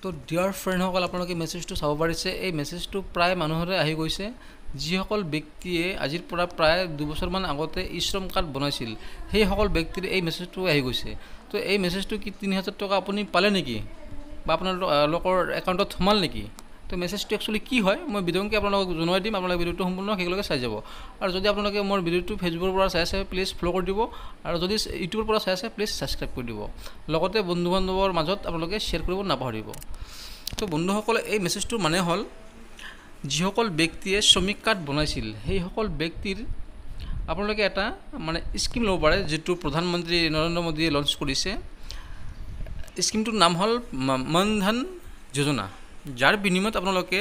তো ডিয়াৰ ফ্ৰেণ্ডসকল, আপোনালোকে মেছেজটো চাব পাৰিছে। এই মেছেজটো প্ৰায় মানুহৰে আহি গৈছে। যিসকল ব্যক্তিয়ে আজিৰ পৰা প্ৰায় 2 বছৰমান আগতে ই শ্ৰম কাৰ্ড বনাইছিল, সেইসকল ব্যক্তিৰ এই মেছেজটো আহি গৈছে। তো এই মেছেজটো কি 3000 টকা আপুনি পালে নেকি, বা আপোনালোকৰ একাউণ্টত সোমাল নেকি? তো মেছেজটো একচুৱেলি কি হয় মই বিতংকৈ আপোনালোকক জনাই দিম। আপোনালোকে ভিডিঅ'টো সম্পূৰ্ণ শেষলৈকে চাই যাব। আৰু যদি আপোনালোকে মোৰ ভিডিঅ'টো ফেচবুকৰ পৰা চাই আছে, প্লিজ ফ'ল' কৰি দিব। আৰু যদি ইউটিউবৰ পৰা চাই আছে, প্লিজ ছাবস্ক্ৰাইব কৰি দিব। লগতে বন্ধু বান্ধৱৰ মাজত আপোনালোকে শ্বেয়াৰ কৰিব নাপাহৰিব। তো বন্ধুসকলে, এই মেছেজটোৰ মানে হ'ল, যিসকল ব্যক্তিয়ে শ্ৰমিক কাৰ্ড বনাইছিল সেইসকল ব্যক্তিৰ আপোনালোকে এটা মানে স্কিম ল'ব পাৰে, যিটো প্ৰধানমন্ত্ৰী নৰেন্দ্ৰ মোদীয়ে লঞ্চ কৰিছে। স্কিমটোৰ নাম হ'ল মান ধন যোজনা, যাৰ বিনিময়ত আপোনালোকে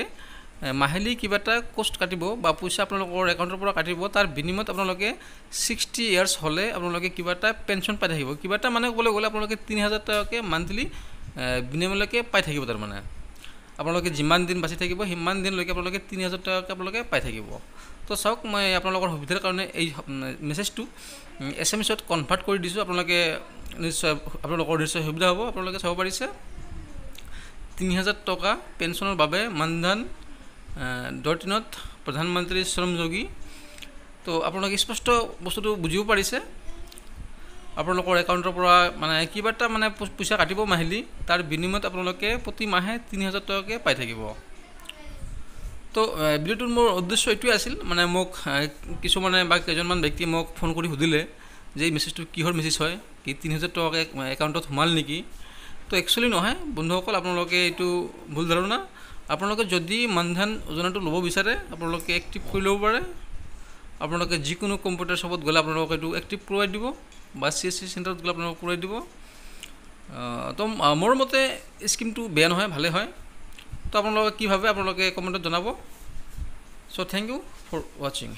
মাহিলী কিবা এটা কষ্ট কাটিব বা পইচা আপোনালোকৰ একাউণ্টৰ পৰা কাটিব। তাৰ বিনিময়ত আপোনালোকে 60 ইয়াৰ্ছ হ'লে আপোনালোকে কিবা এটা পেঞ্চন পাই থাকিব। কিবা এটা মানে ক'বলৈ গ'লে আপোনালোকে 3000 টকাকৈ মান্থলি বিনিময়লৈকে পাই থাকিব। তাৰমানে আপোনালোকে যিমান দিন বাচি থাকিব সিমান দিনলৈকে আপোনালোকে 3000 টকাকৈ আপোনালোকে পাই থাকিব। তো চাওক, মই আপোনালোকৰ সুবিধাৰ কাৰণে এই মেছেজটো SMS-ত কনভাৰ্ট কৰি দিছোঁ। আপোনালোকে আপোনালোকৰ নিশ্চয় সুবিধা হ'ব। আপোনালোকে চাব পাৰিছে 3000 টকা পেঞ্চনৰ বাবে মানধন .in প্ৰধানমন্ত্ৰী শ্ৰমযোগী। তো আপোনালোকে স্পষ্ট বস্তুটো বুজিব পাৰিছে। আপোনালোকৰ একাউণ্টৰ পৰা মানে কিবা এটা মানে পইচা কাটিব মাহিলী, তাৰ বিনিময়ত আপোনালোকে প্ৰতি মাহে 3000 টকাকৈ পাই থাকিব। তো ভিডিঅ'টোৰ মোৰ উদ্দেশ্য এইটোৱে আছিল, মানে মোক কিছুমানে বা কেইজনমান ব্যক্তিয়ে মোক ফোন কৰি সুধিলে যে এই মেছেজটো কিহৰ মেছেজ হয়, কি 3000 টকাকৈ একাউণ্টত সোমাল নেকি? তো একচুৱেলি নহয় বন্ধুসকল, আপোনালোকে এইটো ভুল ধাৰণা। আপোনালোকে যদি মানধন যোজনাটো ল'ব বিচাৰে, আপোনালোকে এক্টিভ কৰি ল'ব পাৰে। আপোনালোকে যিকোনো কম্পিউটাৰ শ্বপত গ'লে আপোনালোকে এইটো এক্টিভ কৰোৱাই দিব, বা CSC চেণ্টাৰত গ'লে আপোনালোকে কৰোৱাই দিব। তো মোৰ মতে স্কিমটো বেয়া নহয়, ভালে হয়। তো আপোনালোকে কি ভাবে আপোনালোকে কমেণ্টত জনাব। চ' থেংক ইউ ফৰ ৱাচিং।